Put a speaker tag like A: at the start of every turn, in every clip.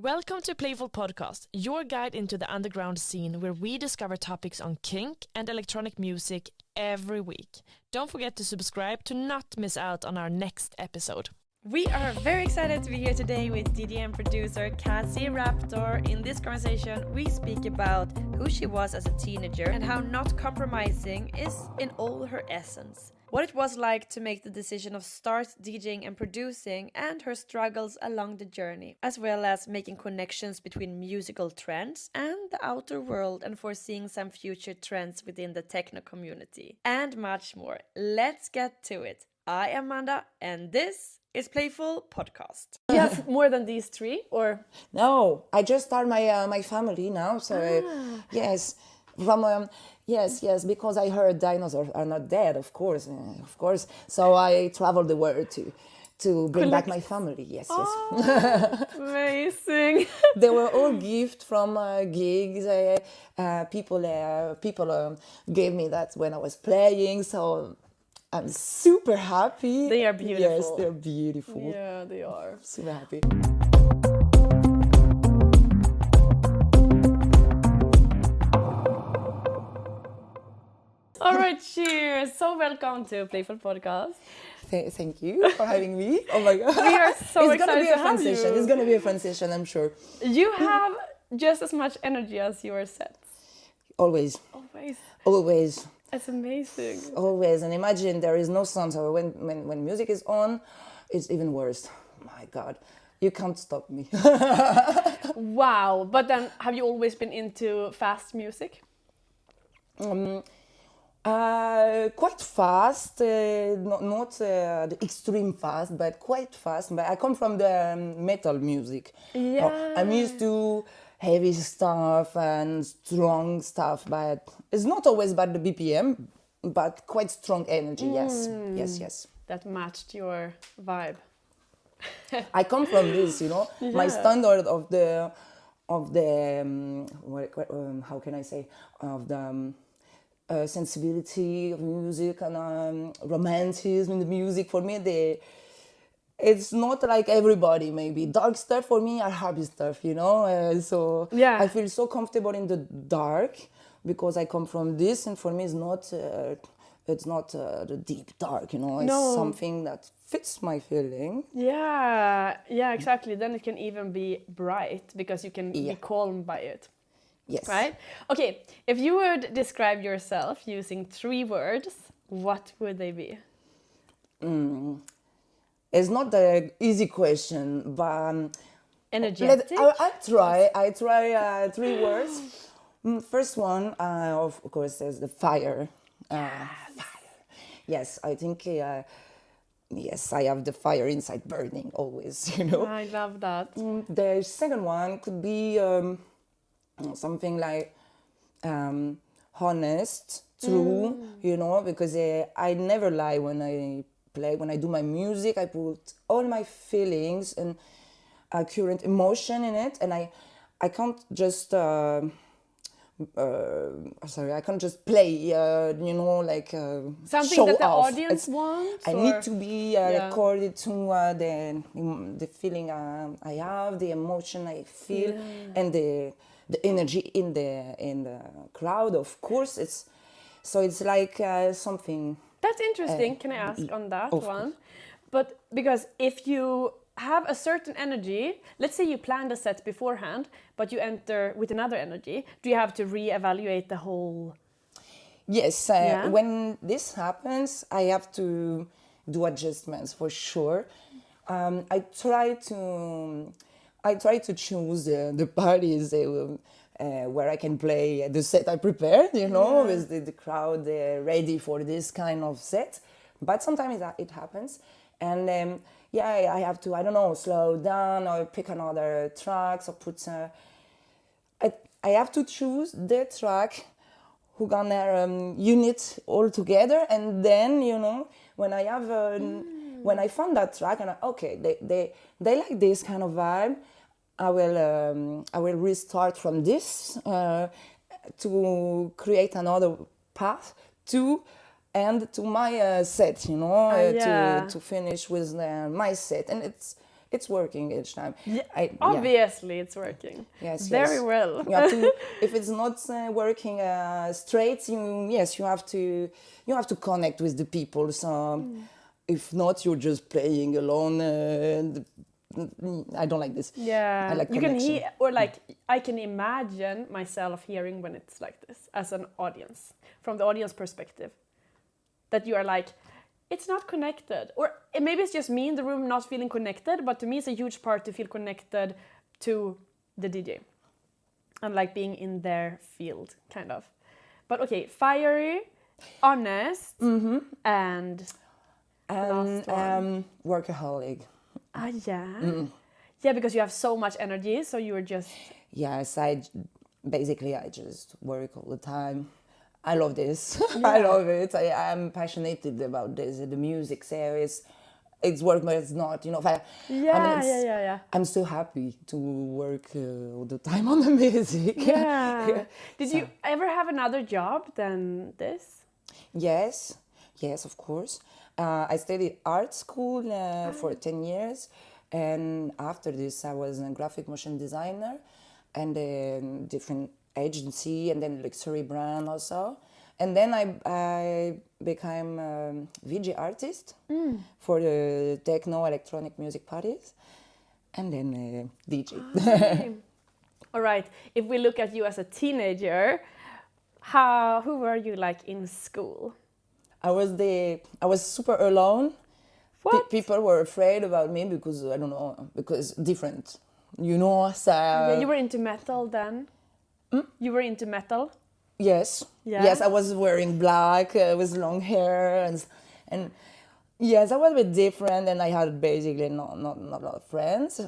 A: Welcome to Playful Podcast, your guide into the underground scene where we discover topics on kink and electronic music every week. Don't forget to subscribe to not miss out on our next episode. We are very excited to be here today with DJ and producer Cassie Raptor. In this conversation, we speak about who she was as a teenager and how not compromising is in all her essence. What it was like to make the decision of start DJing and producing and her struggles along the journey, as well as making connections between musical trends and the outer world and foreseeing some future trends within the techno community, and much more. Let's get to it. I am Amanda and this is Playful Podcast. You have more than these three, or?
B: No, I just start my family now, so yes. Yes, because I heard dinosaurs are not dead, of course. So I traveled the world to bring back my family. Yes.
A: Amazing.
B: They were all gifts from gigs. People gave me that when I was playing. So I'm super happy.
A: They are beautiful.
B: Yes, they're beautiful.
A: Yeah, they are.
B: Super happy.
A: All right, cheers. So welcome to Playful Podcast.
B: Thank you for having me. Oh my God.
A: We are so excited to have you.
B: It's going to be a fun session, I'm sure.
A: You have just as much energy as your sets.
B: Always.
A: It's amazing.
B: Always. And imagine there is no sound. So when music is on, it's even worse. My God. You can't stop me.
A: Wow. But then have you always been into fast music?
B: Quite fast, not the extreme fast, but quite fast. But I come from the metal music.
A: Yeah.
B: I'm used to heavy stuff and strong stuff, but it's not always about the BPM, but quite strong energy. Yes.
A: That matched your vibe.
B: I come from this,
A: Yeah.
B: My standard of the how can I say, of the sensibility of music and romanticism in the music. For me, it's not like everybody. Maybe dark stuff for me are happy stuff, so
A: Yeah.
B: I feel so comfortable in the dark because I come from this, and for me it's not the deep dark, It's
A: No.
B: something that fits my feeling.
A: Yeah, exactly. Then it can even be bright because you can be calmed by it.
B: Yes.
A: Right? Okay, if you would describe yourself using 3 words, what would they be?
B: It's not an easy question, but
A: Energetic?
B: I try 3 words. First one, of course, is the fire. Fire. Yes, I think. Yes, I have the fire inside burning always.
A: I love that.
B: The second one could be something like honest, true. Because I never lie when I play. When I do my music, I put all my feelings and current emotion in it, and I can't just I can't just play like
A: Something
B: show
A: that the
B: off.
A: audience wants?
B: I need to be accorded to the feeling I have, the emotion I feel, and the energy in the crowd. Of course, it's like something.
A: That's interesting. Can I ask on that
B: of
A: one? But because if you have a certain energy, let's say you planned a set beforehand, but you enter with another energy, do you have to reevaluate the whole?
B: Yes, when this happens, I have to do adjustments for sure. I try to choose the parties where I can play the set I prepared, with the crowd ready for this kind of set. But sometimes it happens, and I have to, I don't know, slow down or pick another tracks or put. I have to choose the track who gonna unit all together, and then when I have when I found that track and they like this kind of vibe, I will restart from this to create another path to and to my set, to finish with my set, and it's working each time.
A: Obviously, it's working.
B: Yes,
A: very well.
B: You have to, if it's not working straight, you have to connect with the people. So if not, you're just playing alone. I don't like this.
A: Yeah,
B: I like
A: you
B: connection.
A: can hear, or like I can imagine myself hearing when it's like this as an audience, from the audience perspective, that you are like, it's not connected, or maybe it's just me in the room not feeling connected. But to me, it's a huge part to feel connected to the DJ and like being in their field, kind of. But okay, fiery, honest, and last one.
B: Workaholic.
A: Yeah. Yeah, because you have so much energy, so you were just...
B: Yes, I just work all the time. I love this. I love it. I'm passionate about this. The music series, it's work, but it's not, I'm so happy to work all the time on the music.
A: Yeah. Did you ever have another job than this?
B: Yes, of course. I studied art school for 10 years. And after this, I was a graphic motion designer and a different agency and then luxury brand also. And then I became a VJ artist for the techno electronic music parties. And then DJ.
A: Okay. All right. If we look at you as a teenager, who were you like in school?
B: I was super alone.
A: What?
B: People were afraid about me because, I don't know, because different, so...
A: Yeah, you were into metal then? You were into metal?
B: Yes.
A: Yeah.
B: Yes, I was wearing black with long hair and yes, I was a bit different and I had basically not a lot of friends.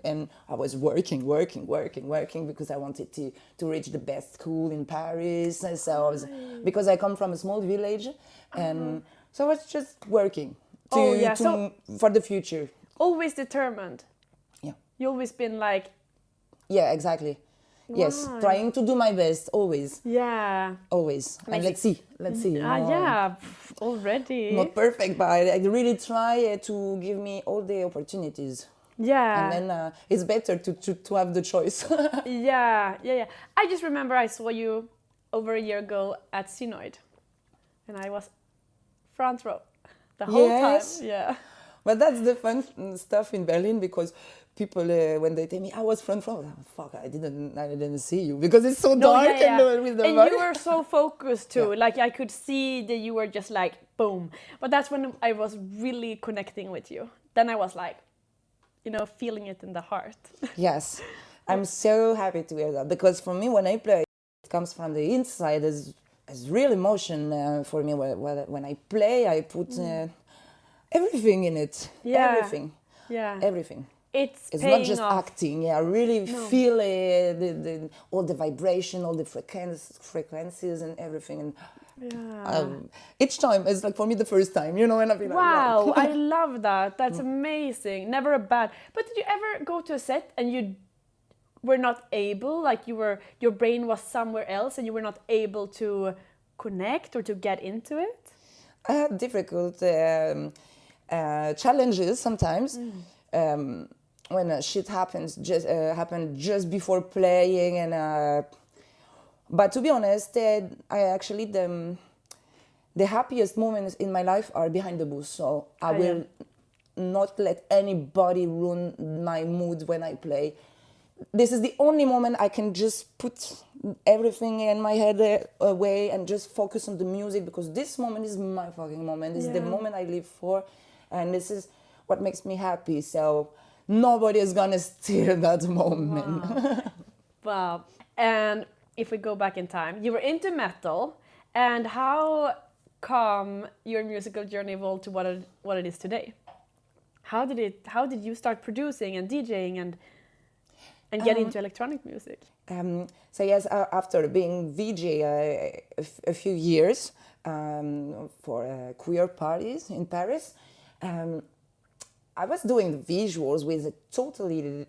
B: And I was working because I wanted to reach the best school in Paris. And so because I come from a small village and so I was just working for the future.
A: Always determined.
B: Yeah.
A: You always been like...
B: Yeah, exactly. Yes, trying to do my best, always.
A: Yeah.
B: Always. And let's see.
A: Yeah, already.
B: Not perfect, but I really try to give me all the opportunities.
A: Yeah.
B: And then it's better to have the choice.
A: Yeah. I just remember I saw you over a year ago at Synoid. And I was front row the whole time. Yeah.
B: But that's the fun stuff in Berlin because people, when they tell me I was front row, fuck, I didn't see you because it's so dark and with the
A: and
B: light.
A: you were so focused too. Like I could see that you were just like boom. But that's when I was really connecting with you. Then I was like, feeling it in the heart. Yes,
B: I'm so happy to hear that because for me when I play, it comes from the inside as real emotion for me. When I play, I put everything in it.
A: Yeah.
B: Everything.
A: Yeah.
B: Everything.
A: It's
B: not just
A: off.
B: acting. Yeah, I really feel all the vibration, all the frequencies and everything. And each time it's like for me the first time, and I feel
A: wow, I love that. That's amazing. Never a bad. But did you ever go to a set and you were not able, like your brain was somewhere else and you were not able to connect or to get into it?
B: I had difficult challenges sometimes. When shit happened just before playing and but to be honest, I actually the happiest moments in my life are behind the booth. So I will not let anybody ruin my mood when I play. This is the only moment I can just put everything in my head away and just focus on the music because this moment is my fucking moment. This is the moment I live for, and this is what makes me happy. So nobody is gonna steal that moment.
A: Wow. And if we go back in time, you were into metal, and how come your musical journey evolved to what it is today? How did you start producing and DJing and get into electronic music?
B: So yes, after being VJ a few years for queer parties in Paris, I was doing the visuals with a totally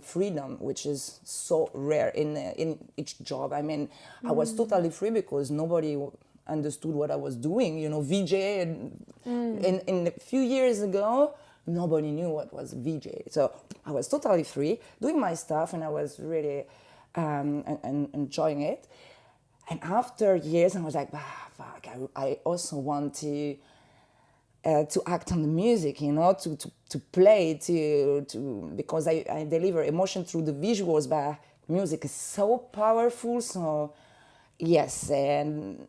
B: freedom, which is so rare in each job. I mean, I was totally free because nobody understood what I was doing. VJ, in a few years ago, nobody knew what was VJ. So I was totally free, doing my stuff, and I was really enjoying it. And after years, I was like, fuck, I also want to act on the music, you know, to play, to because I deliver emotion through the visuals, but music is so powerful. So yes, and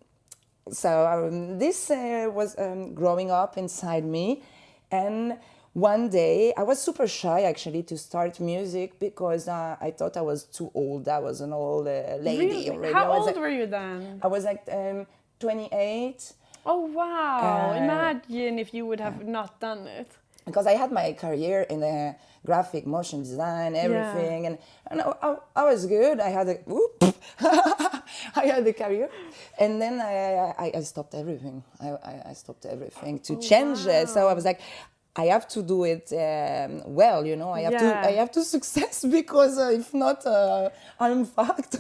B: so this was growing up inside me. And one day I was super shy actually to start music because I thought I was too old. I was an old lady
C: really?
B: already.
C: How old were you then?
B: I was like 28.
C: Oh wow! Imagine if you would have not done it.
B: Because I had my career in the graphic motion design, everything, and I was good. I had I had the career, and then I stopped everything. I stopped everything to change it. So I was like, I have to do it well, you know. I have to success because if not, I'm fucked.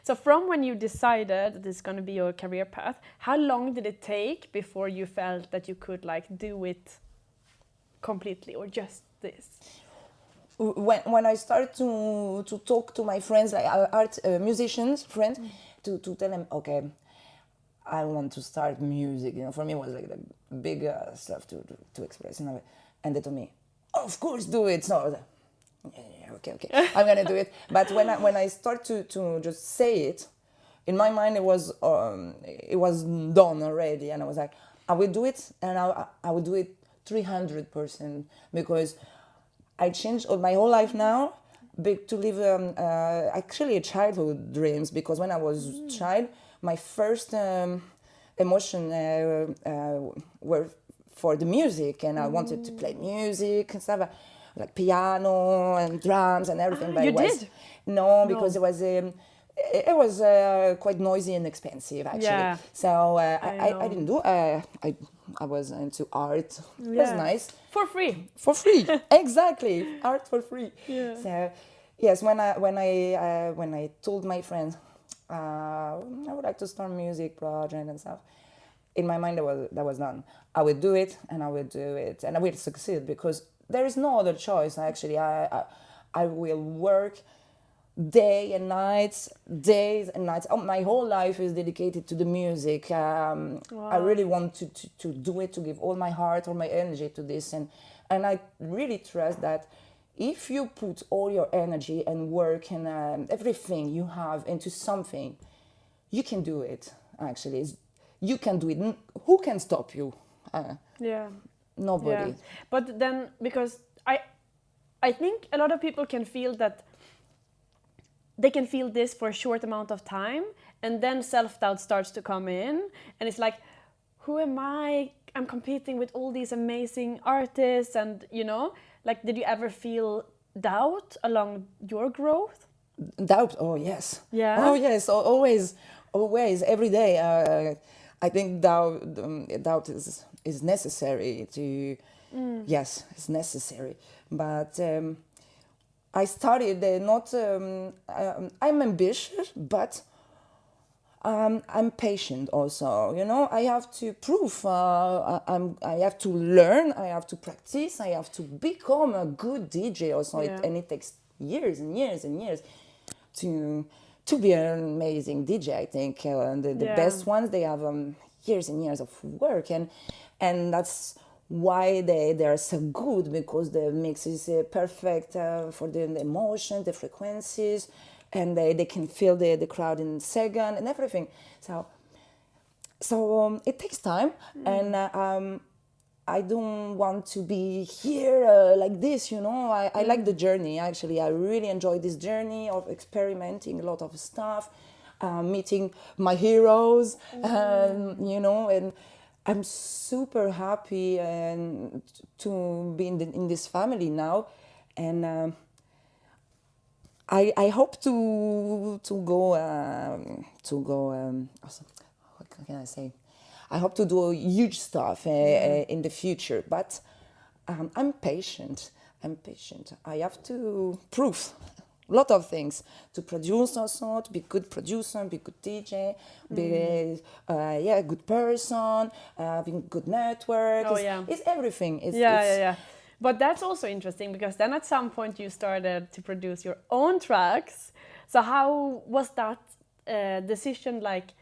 C: So from when you decided that this is going to be your career path, how long did it take before you felt that you could like do it completely or just this?
B: When I started to talk to my friends, like art musicians friends, to tell them, okay, I want to start music. You know, for me it was like the big stuff to express. You know? And they told me, of course, do it. So I was like, yeah, okay, I'm gonna do it. But when I start to just say it, in my mind it was done already, and I was like, I will do it, and I will do it 300% because I changed my whole life now to live actually childhood dreams. Because when I was child, my first emotion were for the music, and I wanted to play music and stuff. Like piano and drums and everything. But
C: you did?
B: No, because it was quite noisy and expensive actually. Yeah. So I didn't do. I was into art. Yeah. It was nice.
C: For free.
B: For free, exactly. Art for free.
C: Yeah.
B: So yes, when I told my friends I would like to start a music project and stuff, in my mind that was done. I would do it, and I would do it, and I will succeed because there is no other choice. Actually, I will work days and nights. My whole life is dedicated to the music. Wow. I really want to do it, to give all my heart, all my energy to this, and I really trust that if you put all your energy and work and everything you have into something, you can do it. Actually, you can do it. Who can stop you? Nobody.
C: Yeah. But then, because I think a lot of people can feel that they can feel this for a short amount of time, and then self-doubt starts to come in, and it's like, who am I? I'm competing with all these amazing artists, and you know, like, did you ever feel doubt along your growth?
B: Doubt? Oh yes.
C: Yeah.
B: Oh yes. Always, every day. I think doubt is necessary to. Yes, it's necessary. But I started not. I'm ambitious, but I'm patient also. You know, I have to prove. I have to learn. I have to practice. I have to become a good DJ also. Yeah. And it takes years and years and years to be an amazing DJ. I think the best ones, they have years and years of work, and that's why they are so good, because the mix is perfect for the emotion, the frequencies, and they can feel the crowd in a second and everything. So it takes time, and I don't want to be here like this, you know. I like the journey, actually. I really enjoy this journey of experimenting a lot of stuff, meeting my heroes, you know, and I'm super happy to be in this family now, and I hope to go. What can I say? I hope to do huge stuff in the future, but I'm patient. I have to prove lot of things to produce also, to be good producer, be good DJ, be a good person, having good network. It's everything.
C: Yeah. But that's also interesting because then at some point you started to produce your own tracks. So how was that decision like?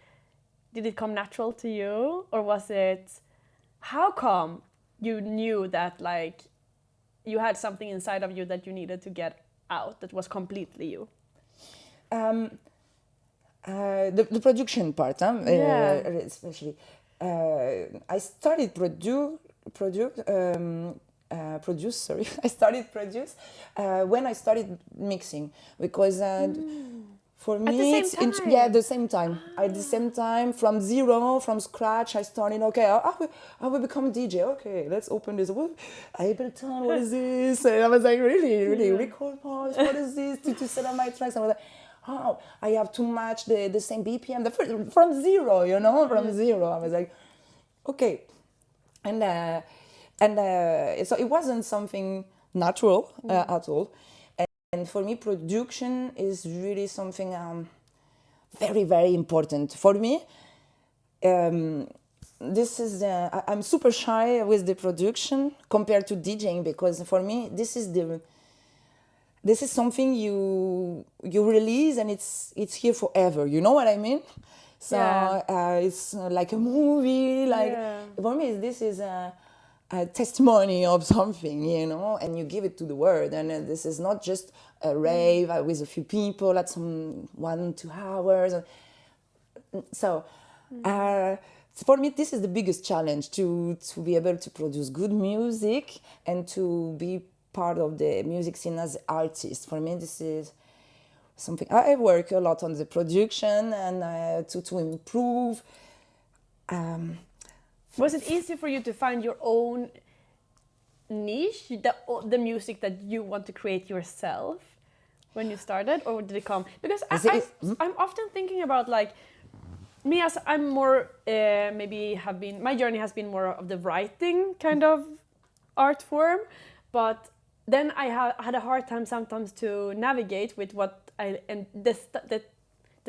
C: Did it come natural to you, or was it? How come you knew that like you had something inside of you that you needed to get out that was completely you?
B: The production part, especially. I started produce. I started produce when I started mixing because for me
C: at
B: the same time. At the same time, from zero, from scratch, I started. Okay, I will become a DJ. Okay, let's open this. Ableton, what is this? And I was like, really record parts. What is this? To set up my tracks. I was like, oh, I have to match the same BPM. From zero, from zero. I was like, okay, and so it wasn't something natural at all. And for me, production is really something very, very important. For me, this is I'm super shy with the production compared to DJing because for me, this is something you release and it's here forever. You know what I mean? So it's like a movie. For me, this is a testimony of something, and you give it to the world. And this is not just a rave with a few people at some 1-2 hours. So for me, this is the biggest challenge to be able to produce good music and to be part of the music scene as an artist. For me, this is something I work a lot on the production and to improve.
C: Was it easy for you to find your own niche, the music that you want to create yourself when you started, or did it come? Because I'm often thinking about like me as I'm more my journey has been more of the writing kind of art form, but then I had a hard time sometimes to navigate with the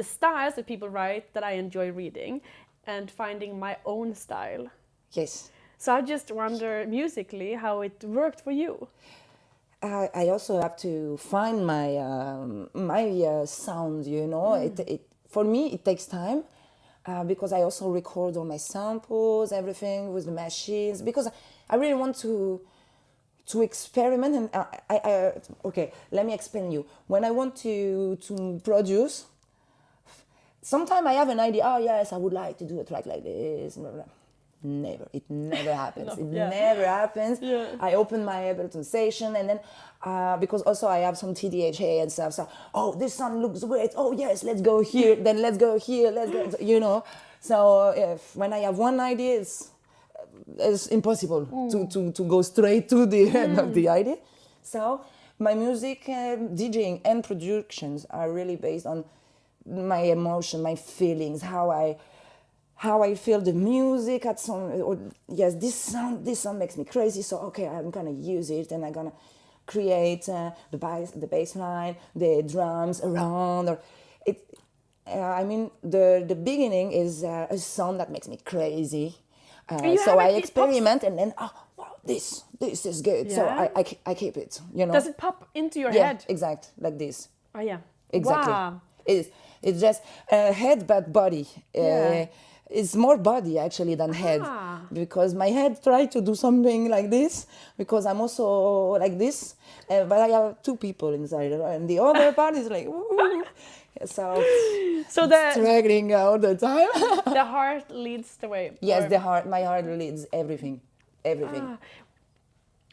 C: styles that people write that I enjoy reading and finding my own style.
B: Yes.
C: So I just wonder musically how it worked for you.
B: I also have to find my sound, for me it takes time because I also record all my samples, everything with the machines, because I really want to experiment. And okay, let me explain you. When I want to produce, sometimes I have an idea. Oh yes, I would like to do a track like this. Blah, blah. It never happens. Never happens. Yeah. I open my Ableton session and then because also I have some TDHA and stuff. So this song looks great. Oh yes, let's go here. Then let's go here. Let's go. So when I have one idea, it's impossible to go straight to the end of the idea. So my music, DJing and productions are really based on my emotion, my feelings, how I feel the music at this song makes me crazy, so okay, I'm gonna use it and I'm gonna create the bass line, the drums around, or it. The beginning is a song that makes me crazy, so I experiment and then wow, this is good, so I keep it.
C: Does it pop into your head?
B: Yeah, exactly, like this.
C: Oh yeah,
B: exactly.
C: Wow.
B: It's just head but body. It's more body actually than head, because my head tried to do something like this because I'm also like this, but I have two people inside, and the other part is like ooh. So struggling all the time.
C: The heart leads the way.
B: Yes, my heart leads everything.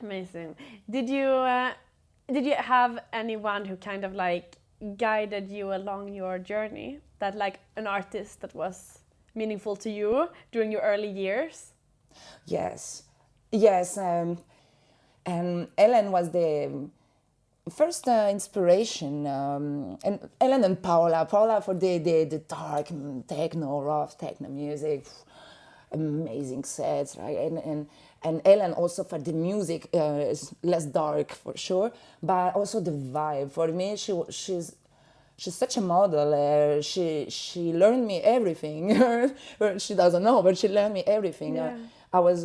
C: Amazing. Did you have anyone who kind of like guided you along your journey, that like an artist that was meaningful to you during your early years?
B: Yes. And Ellen was the first inspiration, and Ellen and Paula for the dark techno, rough techno music. amazing sets, right? And Ellen also for the music is less dark for sure, but also the vibe. For me, she's such a model. She learned me everything. She doesn't know, but she learned me everything.
C: Yeah.
B: I was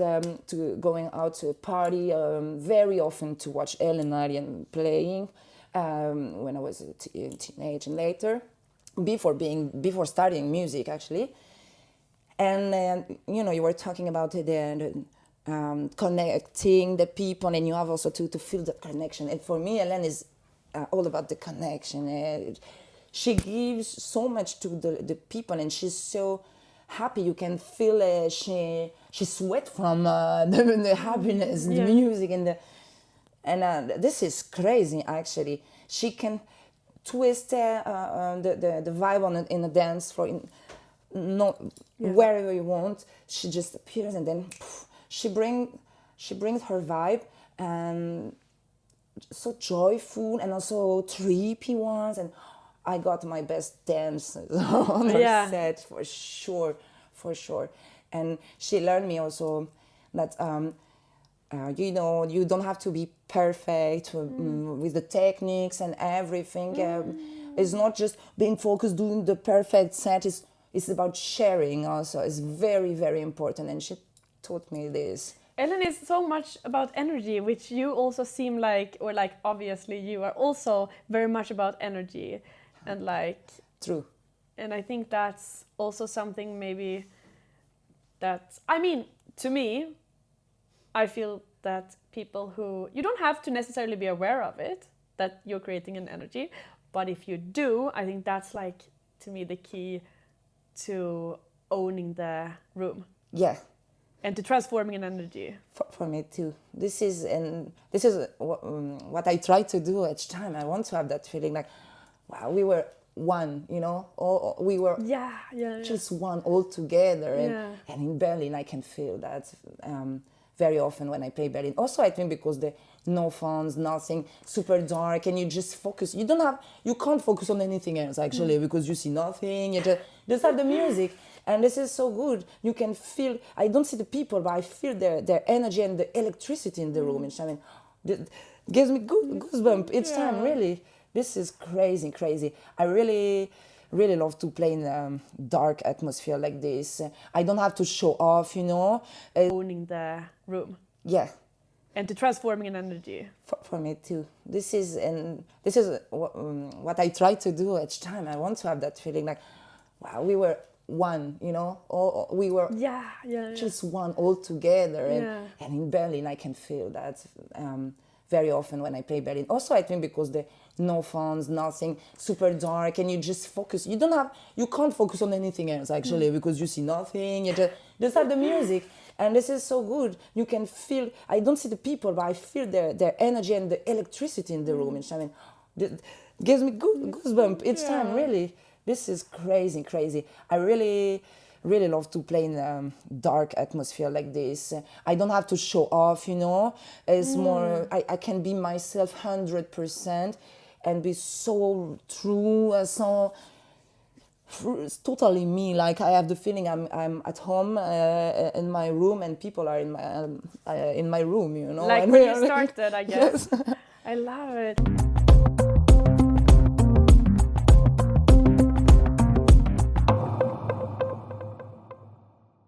B: going out to a party very often to watch Ellen Arian playing when I was a teenage and later, before studying music actually. And you were talking about the connecting the people, and you have also to feel the connection. And for me, Ellen is all about the connection. She gives so much to the people, and she's so happy. You can feel she sweat from the happiness, the music, and this is crazy. Actually, she can twist the vibe in a dance floor, wherever you want. She just appears, and then she brings her vibe, and so joyful and also trippy ones. And I got my best dances on her set for sure. And she learned me also that you don't have to be perfect with the techniques and everything. It's not just being focused doing the perfect set. It's about sharing also. It's very, very important, and she taught me this.
C: Ellen is so much about energy, which you also seem like, or like obviously you are also very much about energy. And like
B: true,
C: and I think that's also something maybe that, I mean, to me, I feel that people who, you don't have to necessarily be aware of it, that you're creating an energy, but if you do, I think that's like, to me, the key to owning the room.
B: Yeah.
C: And to transforming an energy.
B: For me too. This is what I try to do each time. I want to have that feeling like, wow, we were one, we were just one all together. And in Berlin, I can feel that very often when I play Berlin. Also, I think because the no phones, nothing, super dark, and you just focus. You can't focus on anything else actually, because you see nothing. You just have the music, and this is so good. You can feel. I don't see the people, but I feel their energy and the electricity in the room. And I mean, it gives me goosebumps each time. Really. This is crazy. I really love to play in a dark atmosphere like this. I don't have to show off,
C: Owning the room.
B: Yeah.
C: And to transforming an energy.
B: For me too. This is what I try to do each time. I want to have that feeling like, wow, we were one, we were just one all together. And in Berlin, I can feel that very often when I play Berlin. Also, I think because the no phones, nothing, super dark, and you just focus. You can't focus on anything else actually, because you see nothing. You just have the music, and this is so good. You can feel. I don't see the people, but I feel their energy and the electricity in the room. And I mean, it gives me goosebumps each time. Really, this is crazy. I really love to play in a dark atmosphere like this. I don't have to show off, It's more, I can be myself 100% and be so true, it's totally me. Like I have the feeling I'm at home in my room, and people are in my room,
C: Like when you started, I guess. Yes. I love it.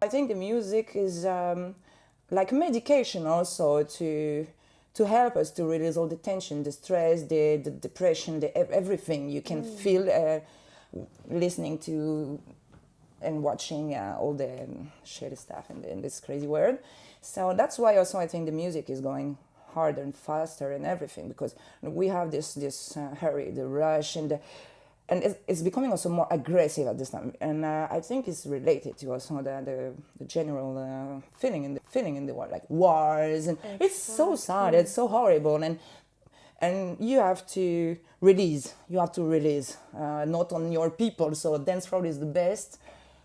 B: I think the music is like medication also to help us to release all the tension, the stress, the depression, everything you can feel listening to and watching all the shitty stuff in this crazy world. So that's why also I think the music is going harder and faster and everything, because we have this hurry, the rush, and it's becoming also more aggressive at this time, and I think it's related to also the general feeling in the world, like wars, and it's so sad, it's so horrible, and you have to release, not on your people. So dance floor is the best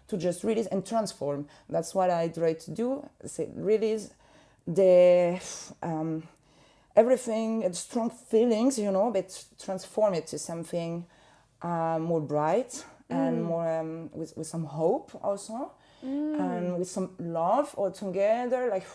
B: to just release and transform. That's what I try to do. Release the everything, and strong feelings, but transform it to something more bright and more with some hope also. and with some love all together. Like,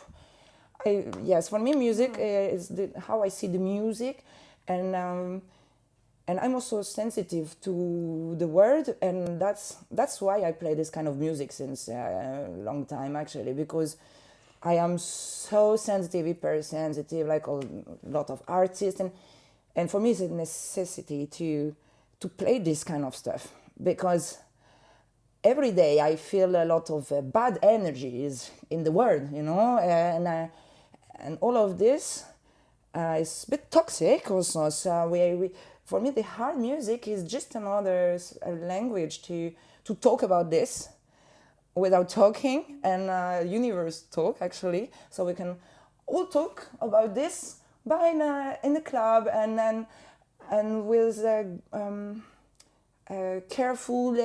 B: for me, music is how I see the music, and I'm also sensitive to the word, and that's why I play this kind of music since a long time, actually, because I am so sensitive, hypersensitive, like a lot of artists, and for me it's a necessity to play this kind of stuff, because every day I feel a lot of bad energies in the world, and all of this is a bit toxic also. So we for me, the hard music is just another language to talk about this without talking, and universe talk, actually. So we can all talk about this in the club, and with careful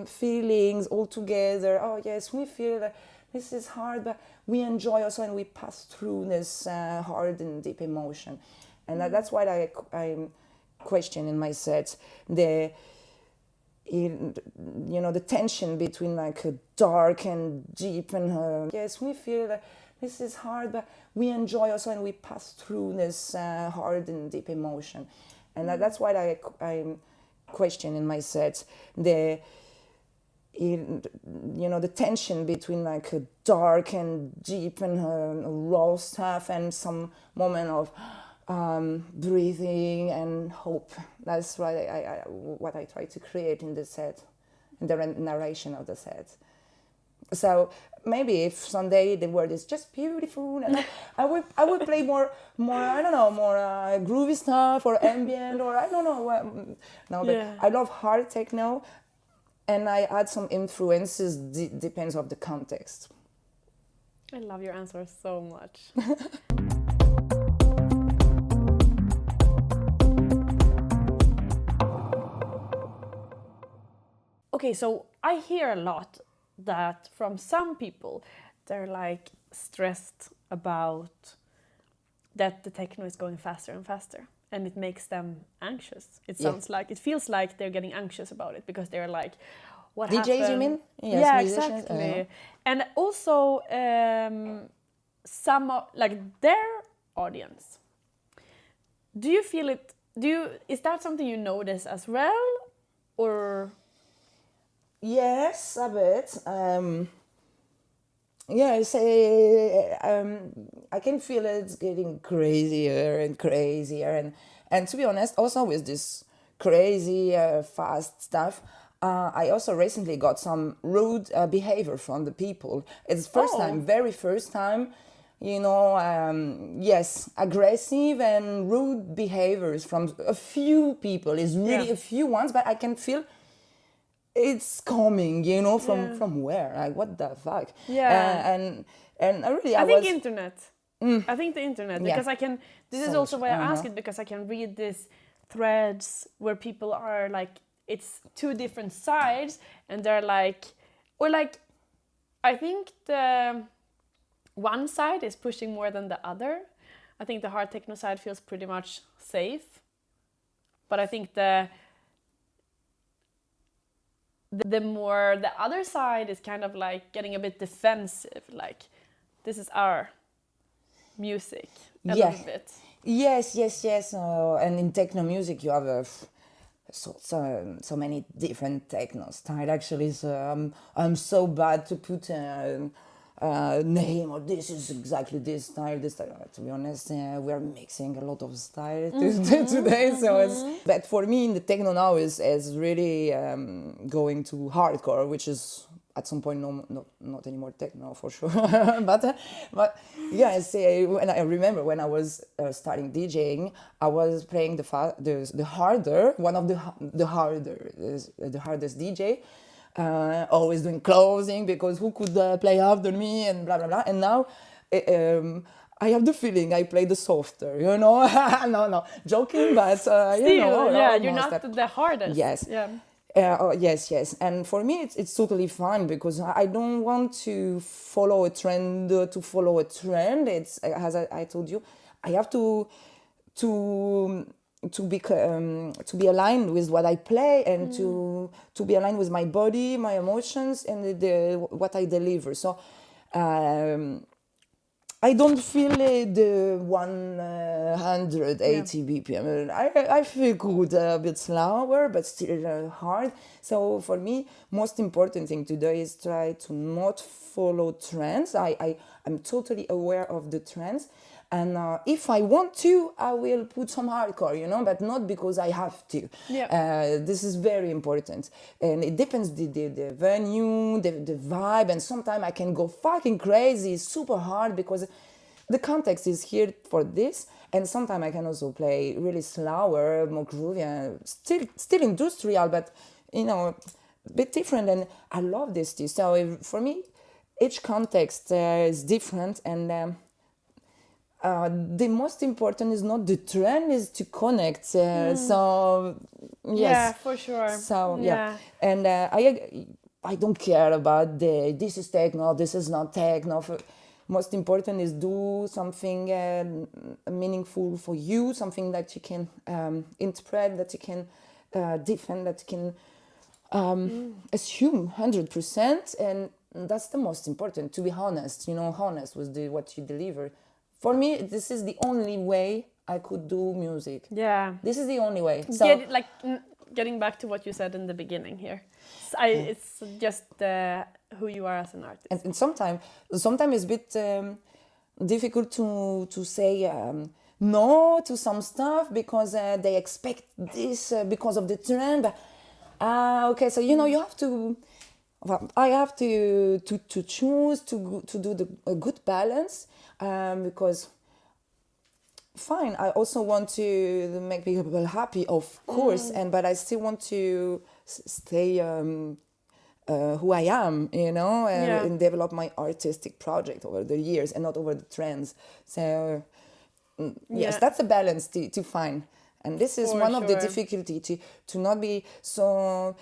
B: feelings all together. Oh yes, we feel that this is hard, but we enjoy also, and we pass through this hard and deep emotion. And that's why I'm question in my sets the tension between like a dark and deep, and yes, we feel that this is hard, but we enjoy also, and we pass through this hard and deep emotion. And that's why I'm question in my sets the tension between like a dark and deep and raw stuff, and some moment of breathing and hope. That's what I try to create in the set, in the narration of the set. So maybe if someday the word is just beautiful, and I would play more I don't know, more groovy stuff or ambient, or I don't know what. No, but I love hard techno, and I add some influences. Depends of the context.
C: I love your answer so much. Okay, so I hear a lot that from some people, they're like stressed about that the techno is going faster and faster, and it makes them anxious. It feels like they're getting anxious about it, because they're like, what
B: DJs,
C: happened?
B: you mean? Yes,
C: yeah,
B: musicians.
C: exactly. And also some of, like, their audience. Do you feel it? Is that something you notice as well, or?
B: Yes, a bit. I can feel it's getting crazier and crazier, and to be honest, also with this crazy fast stuff, I also recently got some rude behavior from the people. It's very first time, yes, aggressive and rude behaviors from a few people. It's really a few ones, but I can feel it's coming, from where? Like, what the fuck?
C: Yeah.
B: And I
C: think internet. I think the internet, because I can. This is also why I ask it, because I can read these threads where people are like, it's two different sides, and they're like, or like, I think the one side is pushing more than the other. I think the hard techno side feels pretty much safe, but I think the other side is kind of like getting a bit defensive, like, this is our music a little bit.
B: Yes. And in techno music you have so many different techno styles, actually. So I'm so bad to put a name, or this is exactly this style. To be honest, we are mixing a lot of styles today. So but for me, in the techno now is really going to hardcore, which is at some point not anymore techno for sure. but yes, when I remember when I was starting DJing, I was playing the harder, one of the hardest DJ. Always doing closing, because who could play after me, and blah blah blah. And now I have the feeling I play the softer, no, joking, but
C: Still, you're not the hardest.
B: Yes. Yes, and for me it's totally fine, because I don't want to follow a trend It's, as I told you, I have to to be aligned with what I play and to be aligned with my body, my emotions, and what I deliver. So I don't feel the 180 BPM. I feel good, a bit slower, but still hard. So for me, most important thing to do is try to not follow trends. I'm totally aware of the trends. And if I want to, I will put some hardcore, but not because I have to.
C: Yeah.
B: This is very important. And it depends the venue, the vibe. And sometimes I can go fucking crazy, super hard, because the context is here for this. And sometimes I can also play really slower, more groovy, still industrial, but, a bit different. And I love this too. So for me, each context is different. And the most important is not the trend, is to connect. So yes,
C: yeah, for sure.
B: So and I don't care about this is techno, this is not techno. Most important is do something meaningful for you, something that you can interpret, that you can defend, that you can assume 100%, and that's the most important. To be honest, honest with what you deliver. For me, this is the only way I could do music.
C: Yeah.
B: This is the only way. So,
C: getting back to what you said in the beginning here. It's just who you are as an artist.
B: And sometimes it's a bit difficult to say no to some stuff because they expect this because of the trend. Okay, so you have to. Well, I have to choose to do a good balance. Because fine, I also want to make people happy, of course, but I still want to stay who I am, and develop my artistic project over the years and not over the trends. So yes, that's a balance to find, and this is one of the difficulty to not be so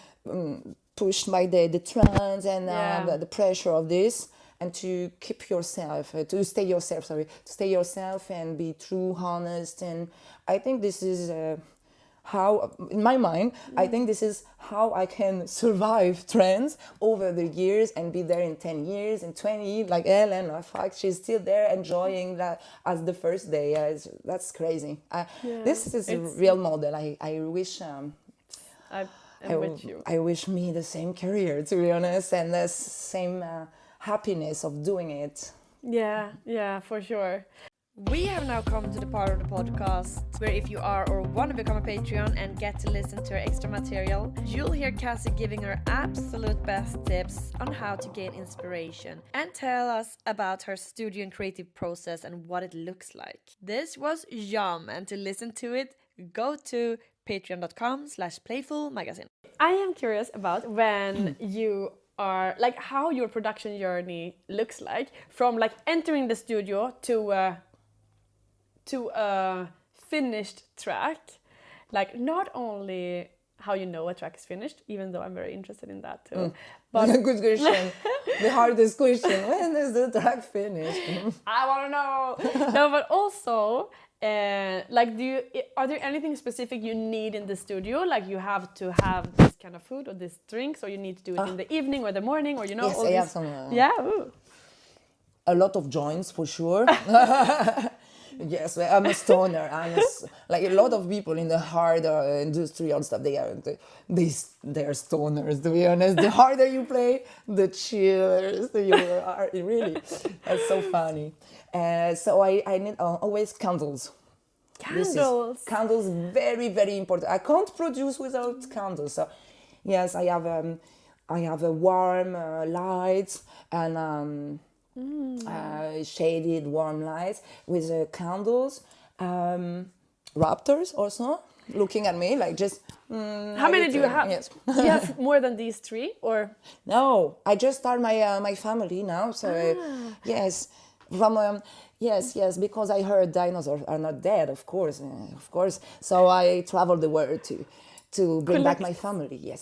B: pushed by the trends and the pressure of this. And to keep yourself, to stay yourself and be true, honest. And I think this is how, in my mind, I think this is how I can survive trends over the years and be there in 10 years, in 20, like Ellen, she's still there enjoying that as the first day. That's crazy. This is a real model. I wish... I wish me the same career, to be honest, and the same... happiness of doing it.
C: Yeah, for sure.
A: We have now come to the part of the podcast where if you are or want to become a Patreon and get to listen to our extra material, you'll hear Cassie giving her absolute best tips on how to gain inspiration and tell us about her studio and creative process and what it looks like. This was yum, and to listen to it, go to patreon.com/playfulmagazine.
C: I am curious about when you are how your production journey looks like, from entering the studio to a finished track, not only how you know a track is finished, even though I'm very interested in that too. But
B: good question. The hardest question: when is the track finished?
C: I want to know. No, but also. Are there anything specific you need in the studio? You have to have this kind of food or this drinks, or you need to do it in the evening or the morning, or
B: yes,
C: all
B: I
C: this?
B: have some.
C: Ooh.
B: A lot of joints for sure. Yes, I'm a stoner. A lot of people in the hard industrial stuff. They're stoners. To be honest, the harder you play, the chillers you are. Really, that's so funny. So I need always candles. Candles, very, very important. I can't produce without candles. So yes, I have a warm lights and shaded warm lights with candles. Raptors also looking at me just.
C: How many do you have?
B: Yes.
C: Do you have more than these 3 or?
B: No, I just start my family now. So yes. Yes, because I heard dinosaurs are not dead, of course. So I travel the world to bring back my family. Yes.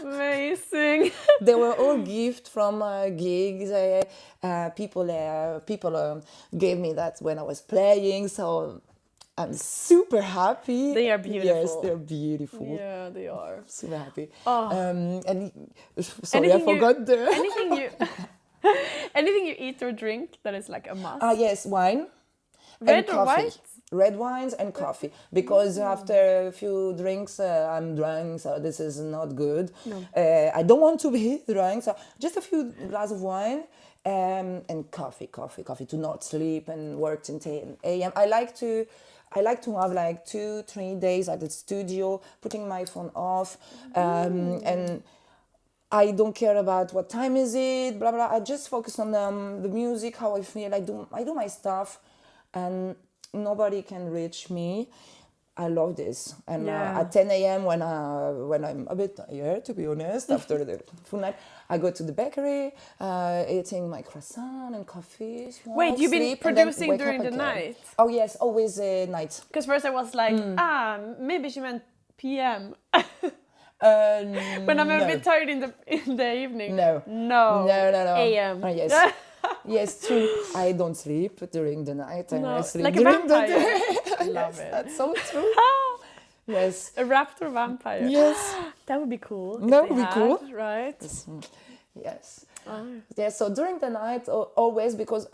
C: Amazing.
B: They were all gifts from gigs. People gave me that when I was playing. So I'm super happy.
C: They are beautiful.
B: Yes, they're beautiful.
C: Yeah, they are.
B: Super happy.
C: Oh.
B: And sorry, I forgot the...
C: Anything you eat or drink that is like a must?
B: Yes, wine.
C: Red
B: and
C: or
B: coffee.
C: white?
B: Red wines and coffee. Because after a few drinks, I'm drunk, so this is not good.
C: No.
B: I don't want to be drunk, so just a few glasses of wine and coffee to not sleep and work till 10 a.m. I like to have like 2-3 days at the studio, putting my phone off, and I don't care about what time is it, blah blah. I just focus on the music, how I feel. I do my stuff, and nobody can reach me. I love this. And at 10 a.m. when I'm a bit tired, to be honest, after the full night, I go to the bakery, eating my croissant and coffee.
C: Wait, you've been producing during the night?
B: Oh yes, always night.
C: Because first I was like, maybe she meant PM. When I'm a bit tired in the evening.
B: No.
C: AM.
B: Yes. Yes, true. I don't sleep during the night. And I sleep
C: like
B: during
C: a vampire.
B: the day.
C: I love it.
B: That's so true. Yes.
C: A raptor vampire.
B: Yes.
C: That would be cool.
B: That would be cool.
C: Right?
B: Yes. Yeah, so during the night, always, because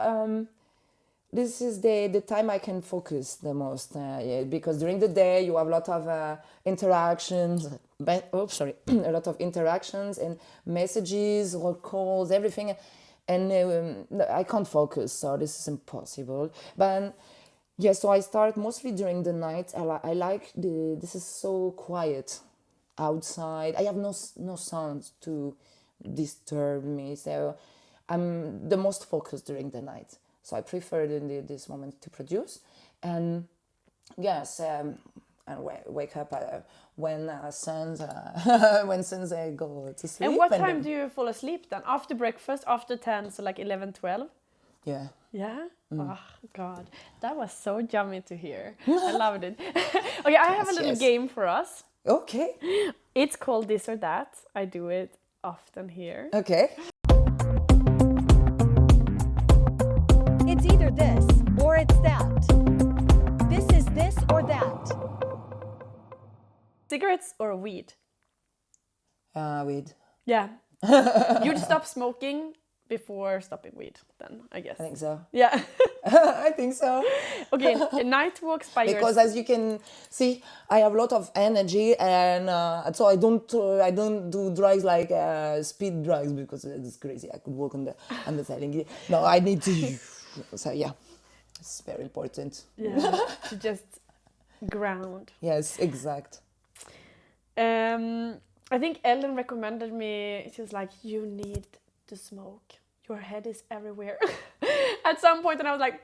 B: this is the time I can focus the most. Because during the day, you have a lot of interactions. A lot of interactions and messages or calls, everything. And I can't focus, so this is impossible. But so I start mostly during the night. I like this is so quiet outside. I have no sounds to disturb me, so I'm the most focused during the night. So I prefer this moment to produce, and yes, and wake up when suns go to sleep.
C: And what time do you fall asleep then? After breakfast, after 10, so like 11, 12?
B: Yeah.
C: Yeah? Oh, God. That was so yummy to hear. I loved it. Okay, I have a little game for us.
B: Okay.
C: It's called This or That. I do it often here.
B: Okay.
D: It's either this or it's that. This is this or that.
C: Cigarettes or weed?
B: Weed.
C: Yeah. You'd stop smoking before stopping weed, then, I guess.
B: I think so.
C: Yeah.
B: I think so.
C: Okay, night walks by
B: because as you can see, I have a lot of energy, and so I don't do drugs like speed drugs, because it's crazy. I could walk on the side. No, I need to. So yeah, it's very important.
C: Yeah, to just ground.
B: Yes, exact.
C: I think Ellen recommended me. She was like, "You need to smoke. Your head is everywhere." At some point, and I was like,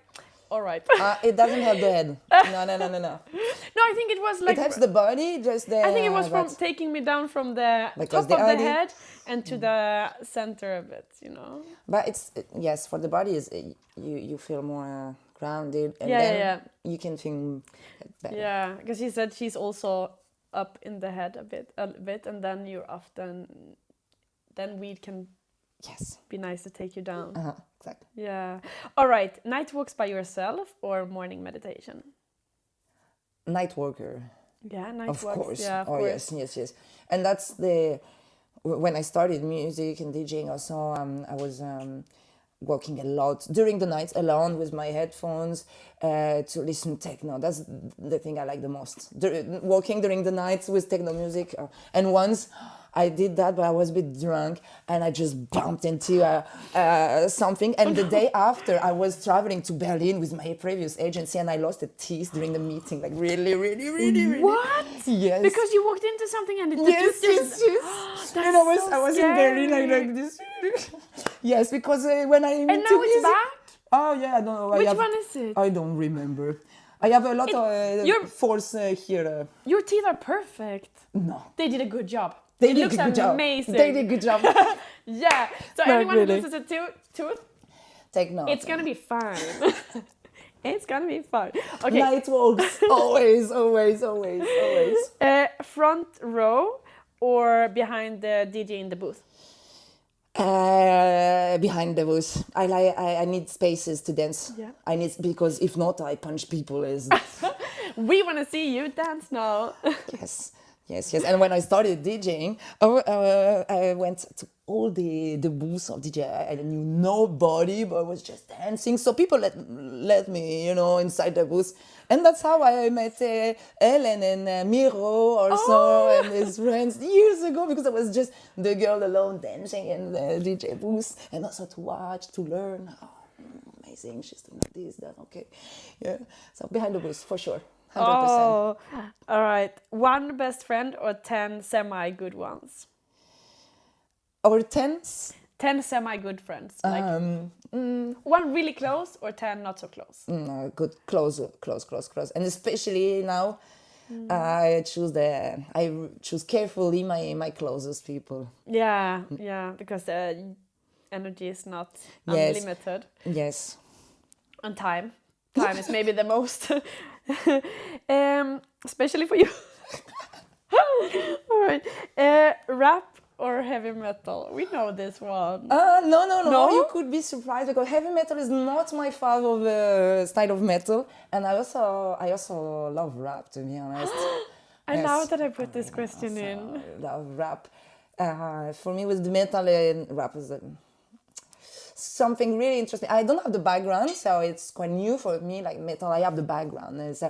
C: "All right."
B: It doesn't have the head. No.
C: No, I think it was like.
B: It helps the body, just the.
C: I think it was from taking me down from the top of the head and to the center of it, you know.
B: But it's yes, for the body is you feel more grounded, and you can think better.
C: Yeah, because she said she's also up in the head a bit, and then you're often, then weed can.
B: Yes.
C: Be nice to take you down.
B: Exactly.
C: Yeah. All right. Night walks by yourself or morning meditation?
B: Night worker.
C: Yeah, night walks.
B: Of course.
C: Yeah, of course.
B: Yes. And that's when I started music and DJing also, I was walking a lot during the night alone with my headphones to listen to techno. That's the thing I like the most. Walking during the night with techno music. And once I did that, but I was a bit drunk, and I just bumped into something. And the day after, I was traveling to Berlin with my previous agency, and I lost a teeth during the meeting. Like really.
C: What?
B: Yes.
C: Because you walked into something and
B: yes.
C: And
B: I was in Berlin, like this. Yes, because when I
C: and now it's back.
B: Oh yeah, I don't know.
C: Which one is it?
B: I don't remember. I have a lot of force here.
C: Your teeth are perfect.
B: No.
C: They did a good job.
B: They did a good job.
C: Amazing.
B: They did a good job.
C: Yeah. So anyone who loses a tooth,
B: techno.
C: it's gonna be fine. It's gonna be fun. Okay.
B: Night walks. always.
C: Front row or behind the DJ in the booth?
B: Behind the booth. I need spaces to dance.
C: Yeah.
B: Because if not, I punch people.
C: We want to see you dance now.
B: Yes. And when I started DJing, I went to all the booths of DJ. I knew nobody, but I was just dancing. So people let me, inside the booth. And that's how I met Ellen and Miro also and his friends years ago, because I was just the girl alone dancing in the DJ booth, and also to watch, to learn. Oh, amazing, she's doing this, that, okay. Yeah, so behind the booth, for sure, 100%.
C: Oh, all right. One best friend or 10 semi-good ones?
B: Our 10s?
C: 10 semi-good friends. Like one really close or 10 not so close?
B: Good, close. And especially now, I choose carefully my closest people.
C: Yeah, because energy is not unlimited.
B: Yes.
C: And time is maybe the most, especially for you. All right, rap or heavy metal? We know this one.
B: No. You could be surprised, because heavy metal is not my favorite style of metal, and I also love rap, to be honest.
C: I love that I put this question in.
B: I love rap. For me, with the metal and rap is something really interesting. I don't have the background, so it's quite new for me. Like metal, I have the background. It's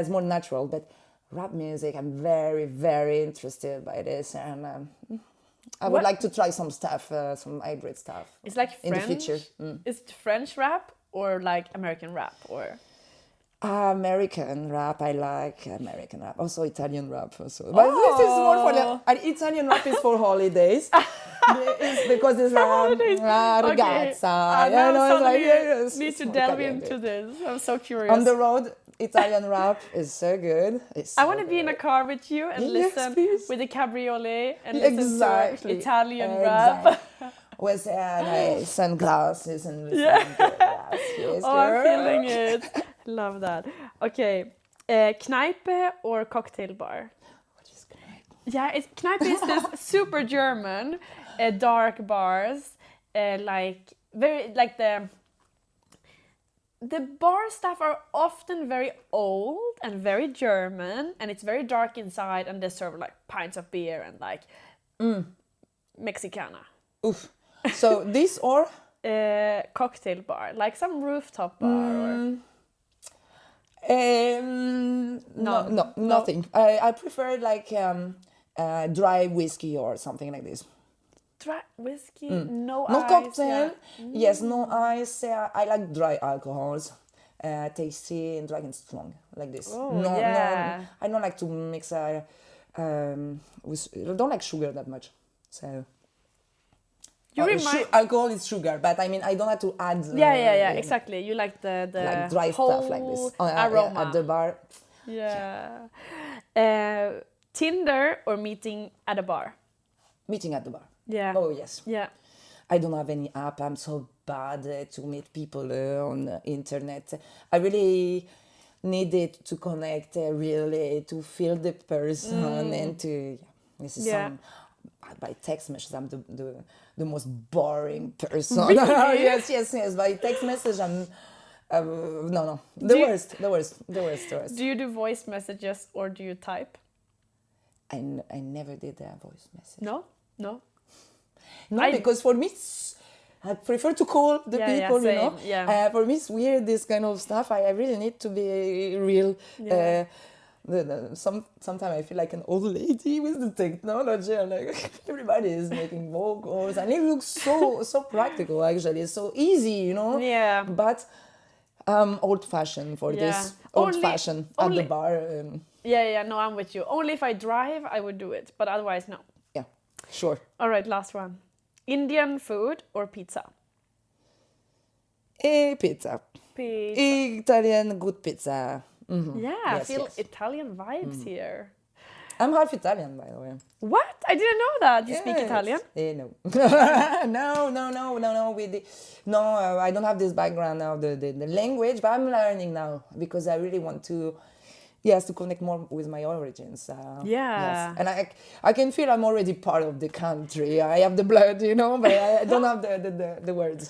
B: more natural, but rap music, I'm very, very interested by this, and I would like to try some stuff, some hybrid stuff.
C: It's like French.
B: In the future.
C: Is it French rap or like American rap or?
B: American rap, I like American rap. Also Italian rap, also. But this is more for Italian rap is for holidays. It's because it's ragazza.
C: Okay. Need to delve into this. I'm so curious.
B: On the road, Italian rap is so good.
C: I want to be in a car with you and listen with a cabriolet and listen to Italian rap.
B: With sunglasses and
C: I'm feeling it. Love that. Okay, Kneipe or cocktail bar?
B: What is Kneipe?
C: Yeah, Kneipe is this super German, dark bars, like the bar staff are often very old and very German, and it's very dark inside, and they serve like pints of beer and like Mexicana.
B: Oof. So this or?
C: Cocktail bar, like some rooftop bar.
B: No, nothing. I prefer like dry whiskey or something like this.
C: Dry whiskey, no
B: ice. No cocktail.
C: Yeah.
B: Yes, no ice. I like dry alcohols, tasty and dry and strong, like this. No, I don't like to mix. I don't like sugar that much. So. Alcohol is sugar, but I mean I don't have to add.
C: Exactly. You like the
B: like dry
C: whole
B: stuff like this
C: aroma
B: at the bar.
C: Yeah. Tinder or meeting at a bar?
B: Meeting at the bar.
C: Yeah.
B: Oh yes.
C: Yeah.
B: I don't have any app. I'm so bad to meet people on the internet. I really needed to connect really to feel the person and to. This is some. By text message, I'm the most boring person.
C: Really?
B: yes. By text message, I'm the worst.
C: Do you do voice messages or do you type?
B: I never did a voice message.
C: No,
B: because for me, I prefer to call the people.
C: Same.
B: For me, it's weird, this kind of stuff. I really need to be real.
C: Yeah.
B: Sometimes I feel like an old lady with the technology. I'm like, everybody is making vocals, and it looks so practical. Actually, it's so easy,
C: Yeah.
B: But old-fashioned for this. Old-fashioned at the bar.
C: No, I'm with you. Only if I drive, I would do it, but otherwise, no.
B: Yeah, sure.
C: All right, last one. Indian food or pizza?
B: Pizza. Italian good pizza. Mm-hmm.
C: Yeah, I feel Italian vibes here.
B: I'm half Italian, by the way.
C: What? I didn't know that. You speak Italian?
B: No. No, I don't have this background now, the language, but I'm learning now because I really want to connect more with my origins. Yes. And I can feel I'm already part of the country. I have the blood, but I don't have the words.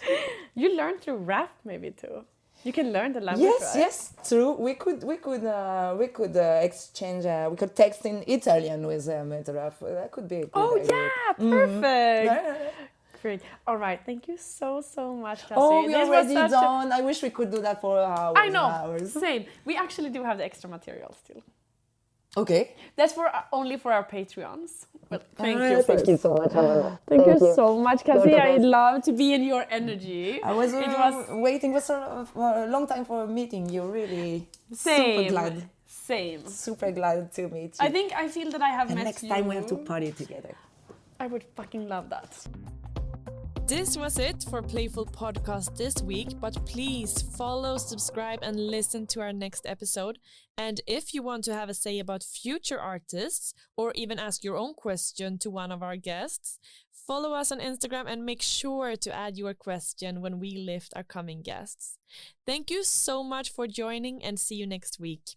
C: You learned through rap maybe too. You can learn the language,
B: Yes,
C: right?
B: yes, true. We could exchange. We could text in Italian with Metraf. That could be a good idea.
C: Yeah, perfect.
B: Mm-hmm.
C: Great. All right. Thank you so much, Cassie.
B: Oh, we're
C: This was
B: already
C: such
B: done. I wish we could do that for hours.
C: I know.
B: Hours.
C: Same. We actually do have the extra material still.
B: Okay.
C: That's for only for our Patreons. Well, thank you.
B: Thank you so much, Amanda.
C: Thank you so much, Cassie. I love to be in your energy.
B: I was, waiting for a long time for a meeting. You're really super glad.
C: Same.
B: Super glad to meet you.
C: I feel that I have met you.
B: Next time we have to party together.
C: I would fucking love that.
A: This was it for Playful Podcast this week, but please follow, subscribe, and listen to our next episode. And if you want to have a say about future artists, or even ask your own question to one of our guests, follow us on Instagram and make sure to add your question when we lift our coming guests. Thank you so much for joining, and see you next week.